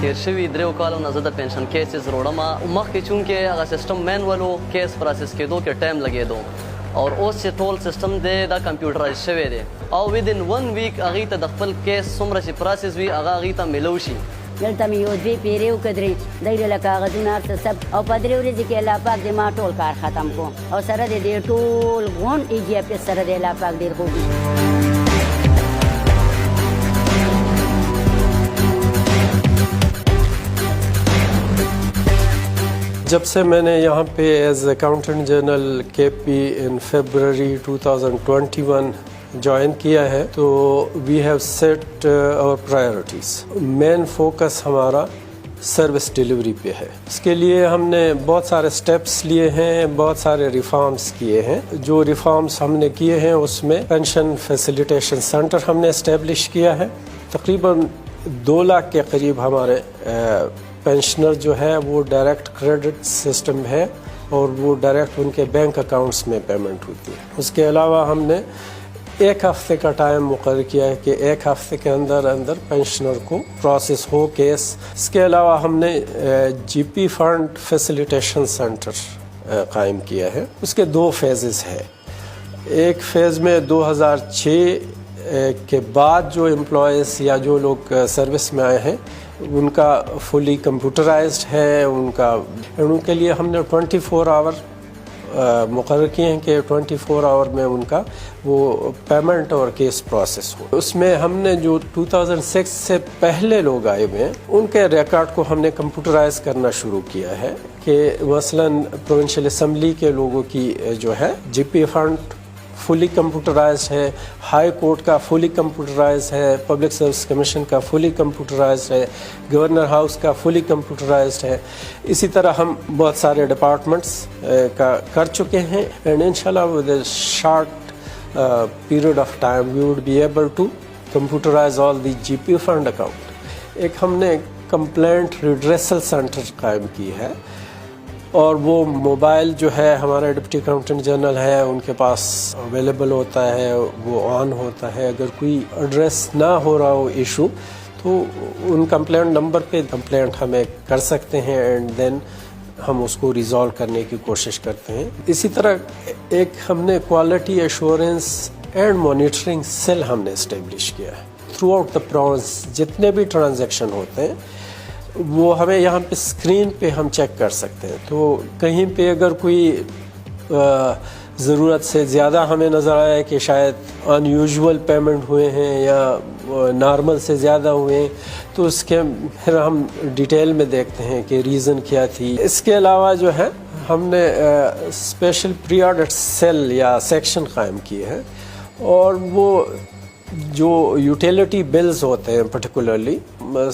تیر شوي درېو کالونه زه د پنشن کیسز وروړم مخکې چونکې هغه سیسټم مینول و کیس پروسس کېدو کې ټایم لګېدو او اوس چې ټول سیسټم دی دا کمپیوټرایز شوی دی او ودین 1 ویک هغې ته د خپل کیس څومره چې پروسس وي هغه هغې ته میلو شي. دلته مې یو دوې پیرې وکړې دی له کاغذونه هر څه سب او په 3 ورځې کې الله پاک دې ما ټول کار ختم کو او سره د دې ټول غون EGF سره د الله پاک ډېر خوږي. جب سے میں نے یہاں پہ ایز اکاؤنٹنٹ جنرل KP ان فیبرری 2021 جوائن کیا ہے تو وی ہیو سیٹ اور پرائیورٹیز. مین فوکس ہمارا سروس ڈیلیوری پہ ہے. اس کے لیے ہم نے بہت سارے سٹیپس لیے ہیں, بہت سارے ریفارمز کیے ہیں. جو ریفارمز ہم نے کیے ہیں اس میں پینشن فیسیلیٹیشن سینٹر ہم نے اسٹیبلش کیا ہے. تقریباً 2 لاکھ کے قریب ہمارے پینشنر جو ہے وہ ڈائریکٹ کریڈٹ سسٹم ہے اور وہ ڈائریکٹ ان کے بینک اکاؤنٹس میں پیمنٹ ہوتی ہے. اس کے علاوہ ہم نے 1 ہفتے کا ٹائم مقرر کیا ہے کہ 1 ہفتے کے اندر پینشنر کو پروسیس ہو کیس. اس کے علاوہ ہم نے GP فنڈ فیسیلیٹیشن سینٹر قائم کیا ہے. اس کے 2 فیزز ہیں. ایک فیز میں 2006 کے بعد جو امپلائیز یا جو لوگ سروس میں آئے ہیں ان کا فلی کمپیوٹرائزڈ ہے. ان کے لیے ہم نے 24 آور مقرر کیے ہیں کہ 24 آور میں ان کا وہ پیمنٹ اور کیس پروسیس ہو. اس میں ہم نے جو 2006 سے پہلے لوگ آئے ہوئے ہیں ان کے ریکارڈ کو ہم نے کمپیوٹرائز کرنا شروع کیا ہے کہ مثلاً پروونشل اسمبلی کے لوگوں کی جو ہے GP فنڈ فلی کمپیوٹرائزڈ ہے, ہائی کورٹ کا فلی کمپیوٹرائز ہے, پبلک سروس کمیشن کا فلی کمپیوٹرائزڈ ہے, گورنر ہاؤس کا فلی کمپیوٹرائزڈ ہے. اسی طرح ہم بہت سارے ڈپارٹمنٹس کا کر چکے ہیں اینڈ انشاءاللہ with a short period of time we would be able to computerize all the GP fund account. ایک ہم نے کمپلینٹ ریڈریسل سینٹر قائم کی ہے اور وہ موبائل جو ہے ہمارا ڈپٹی اکاؤنٹنٹ جنرل ہے ان کے پاس اویلیبل ہوتا ہے, وہ آن ہوتا ہے. اگر کوئی ایڈریس نہ ہو رہا ہو ایشو تو ان کمپلینٹ نمبر پہ کمپلینٹ ہمیں کر سکتے ہیں اینڈ دین ہم اس کو ریزالو کرنے کی کوشش کرتے ہیں. اسی طرح ایک ہم نے quality assurance and monitoring cell ہم نے اسٹیبلش کیا ہے. تھرو آؤٹ دا پروونس جتنے بھی ٹرانزیکشن ہوتے ہیں وہ ہمیں یہاں پہ اسکرین پہ ہم چیک کر سکتے ہیں. تو کہیں پہ اگر کوئی ضرورت سے زیادہ ہمیں نظر آیا کہ شاید ان یوزول پیمنٹ ہوئے ہیں یا نارمل سے زیادہ ہوئے ہیں تو اس کے پھر ہم ڈیٹیل میں دیکھتے ہیں کہ ریزن کیا تھی. اس کے علاوہ جو ہے ہم نے اسپیشل پری آڈٹ سیل یا سیکشن قائم کیے ہیں اور وہ جو یوٹیلیٹی بلز ہوتے ہیں پرٹیکولرلی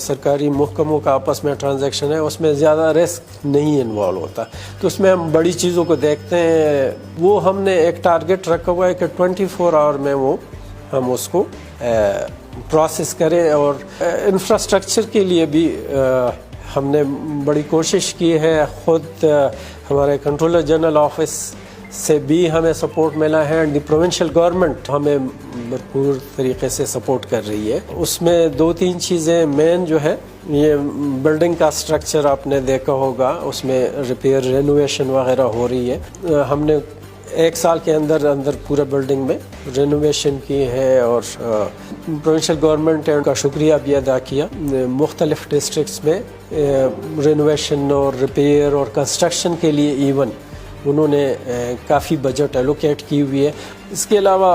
سرکاری محکموں کا آپس میں ٹرانزیکشن ہے اس میں زیادہ رسک نہیں انوالو ہوتا تو اس میں ہم بڑی چیزوں کو دیکھتے ہیں. وہ ہم نے ایک ٹارگٹ رکھا ہوا ہے کہ 24 آور میں وہ ہم اس کو پروسیس کریں. اور انفراسٹرکچر کے لیے بھی ہم نے بڑی کوشش کی ہے. خود ہمارے کنٹرولر جنرل آفس سے بھی ہمیں سپورٹ ملا ہے. دی پروونشل گورنمنٹ ہمیں بھرپور طریقے سے سپورٹ کر رہی ہے. اس میں 2-3 چیزیں مین جو ہے یہ بلڈنگ کا سٹرکچر آپ نے دیکھا ہوگا اس میں ریپیئر رینوویشن وغیرہ ہو رہی ہے. ہم نے 1 سال کے اندر پورا بلڈنگ میں رینوویشن کی ہے اور پروونشل گورنمنٹ کا شکریہ بھی ادا کیا. مختلف ڈسٹرکٹس میں رینوویشن اور ریپیئر اور کنسٹرکشن کے لیے ایون انہوں نے کافی بجٹ ایلوکیٹ کی ہوئی ہے. اس کے علاوہ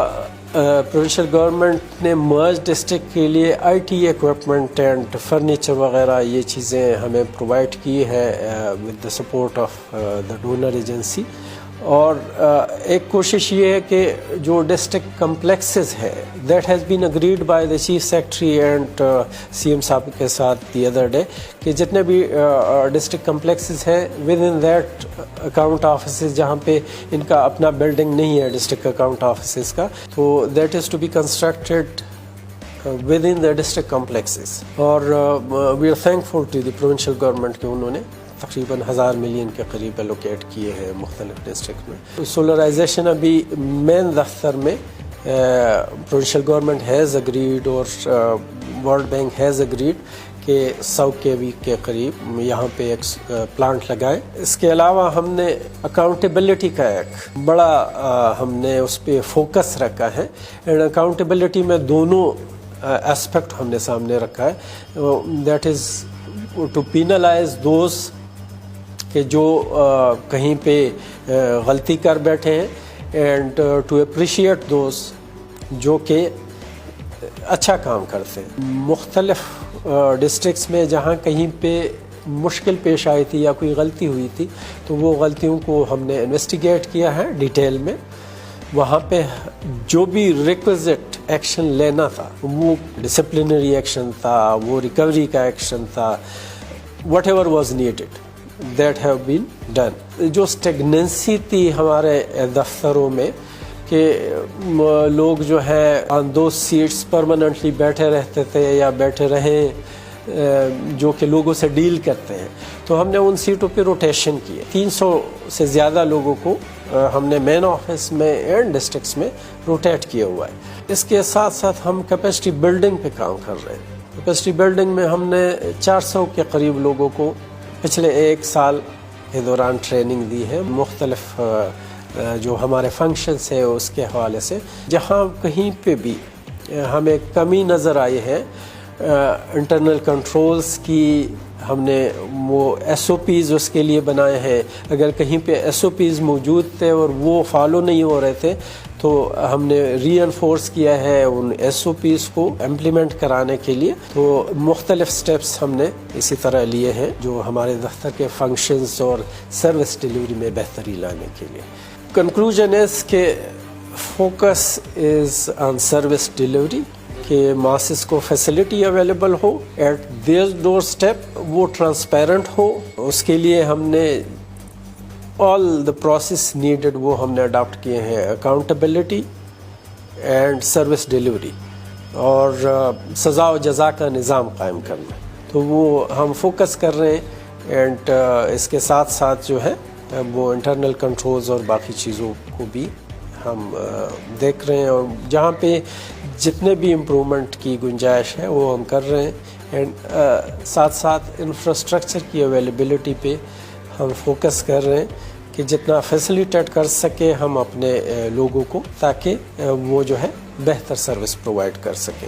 پروونشل گورنمنٹ نے مرج ڈسٹرکٹ کے لیے IT ایکوپمنٹ اینڈ فرنیچر وغیرہ یہ چیزیں ہمیں پرووائڈ کی ہے with the support of the donor agency. اور ایک کوشش یہ ہے کہ جو ڈسٹرکٹ کمپلیکسز ہے that has been agreed by the chief secretary and CM صاحب کے ساتھ دی ادر ڈے کہ جتنے بھی ڈسٹرکٹ کمپلیکسز ہیں with in that account offices جہاں پہ ان کا اپنا بلڈنگ نہیں ہے ڈسٹرکٹ اکاؤنٹ آفیسز کا تو that is to be constructed within the district complexes. اور we are thankful to the provincial government کہ انہوں نے تقریباً 1000 ملین کے قریب الوکیٹ کیے ہیں مختلف ڈسٹرکٹ میں. سولرائزیشن ابھی مین دفتر میں پروونشل گورنمنٹ ہیز اگریڈ اور ورلڈ بینک ہیز اگریڈ کہ 100 kV کے قریب یہاں پہ ایک پلانٹ لگائے. اس کے علاوہ ہم نے اکاؤنٹیبلٹی کا ایک بڑا ہم نے اس پہ فوکس رکھا ہے. اینڈ اکاؤنٹیبلٹی میں دونوں اسپیکٹ ہم نے سامنے رکھا ہے. That is to penalize those کہ جو کہیں پہ غلطی کر بیٹھے ہیں, اینڈ ٹو اپریشیٹ دوز جو کہ اچھا کام کرتے ہیں. مختلف ڈسٹرکٹس میں جہاں کہیں پہ مشکل پیش آئی تھی یا کوئی غلطی ہوئی تھی تو وہ غلطیوں کو ہم نے انویسٹیگیٹ کیا ہے ڈیٹیل میں. وہاں پہ جو بھی ریکوزٹ ایکشن لینا تھا وہ ڈسپلنری ایکشن تھا, وہ ریکوری کا ایکشن تھا, what ever was needed that have been done. جو اسٹیگننسی تھی ہمارے دفتروں میں کہ لوگ جو ہے آن دوز سیٹس پرماننٹلی بیٹھے رہتے تھے یا بیٹھے رہیں جو کہ لوگوں سے ڈیل کرتے ہیں, تو ہم نے ان سیٹوں پہ روٹیشن کیے. 300 سے زیادہ لوگوں کو ہم نے مین آفس میں اینڈ ڈسٹرکٹس میں روٹیٹ کیا ہوا ہے. اس کے ساتھ ساتھ ہم کیپیسٹی بلڈنگ پہ کام کر رہے ہیں. کیپیسٹی بلڈنگ میں ہم نے 400 کے قریب لوگوں کو پچھلے 1 سال کے دوران ٹریننگ دی ہے مختلف جو ہمارے فنکشنس ہیں اس کے حوالے سے. جہاں کہیں پہ بھی ہمیں کمی نظر آئی ہے انٹرنل کنٹرولز کی, ہم نے وہ ایس او پیز اس کے لیے بنائے ہیں. اگر کہیں پہ ایس او پیز موجود تھے اور وہ فالو نہیں ہو رہے تھے تو ہم نے ری انفورس کیا ہے ان ایس او پیز کو امپلیمنٹ کرانے کے لیے. تو مختلف سٹیپس ہم نے اسی طرح لیے ہیں جو ہمارے دفتر کے فنکشنز اور سروس ڈیلیوری میں بہتری لانے کے لیے. کنکلوژن از کہ focus is on service delivery کہ ماسز کو فیسلٹی اویلیبل ہو ایٹ دیئر ڈور اسٹیپ, وہ ٹرانسپیرنٹ ہو. اس کے لیے ہم نے آل دا پروسیس نیڈڈ وہ ہم نے اڈاپٹ کیے ہیں, اکاؤنٹیبلٹی اینڈ سروس ڈیلیوری اور سزا و جزا کا نظام قائم کرنا. تو وہ ہم فوکس کر رہے ہیں. اینڈ اس کے ساتھ ساتھ جو ہے وہ انٹرنل کنٹرولز اور باقی چیزوں کو بھی ہم دیکھ رہے ہیں, اور جہاں پہ جتنے بھی امپرومنٹ کی گنجائش ہے وہ ہم کر رہے ہیں. اینڈ ساتھ ساتھ انفراسٹرکچر کی اویلیبلٹی پہ ہم فوکس کر رہے ہیں کہ جتنا فیسیلیٹیٹ کر سکے ہم اپنے لوگوں کو, تاکہ وہ جو ہے بہتر سروس پرووائڈ کر سکیں.